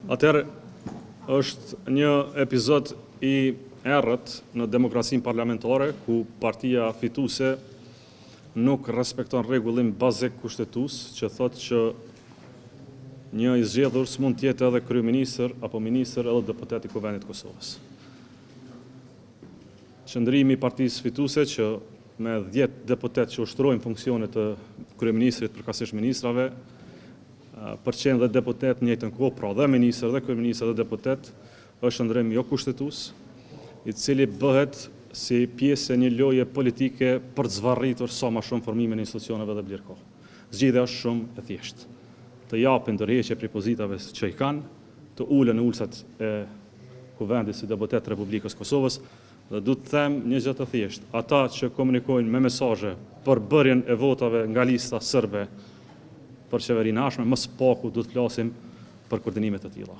Atëherë është një epizod i errët në demokracinë parlamentare ku partia fituese nuk respekton rregullim bazik kushtetues që thotë që një i zgjedhur s'mund të jetë edhe kryeministër apo ministër edhe deputet i Kuvendit të Kosovës. Qëndrimi i partisë fituese që me 10 deputet që ushtrojnë funksionet të kryeministrit përkatësisht ministrave, përqen dhe deputet në njëjtën kohë, pra dhe ministër dhe kryeministër dhe deputet, është ndrim jo kushtetues, i cili bëhet si pjesë e një loje politike për të zvarritur sa më shumë formimin e institucioneve dhe blerë kohë. Zgjidhja është shumë e thjeshtë. Të japin ndërheqje prej pozitave që i kanë, të ulën në ulsat e Kuvendit si deputet të Republikës Kosovës, dhe du të them një gjë të thjeshtë. Ata që komunikojnë me mesazhe për bërjen e votave nga lista serbe për qeverinë ashme, më së paku du të flasim për koordinime të tilla.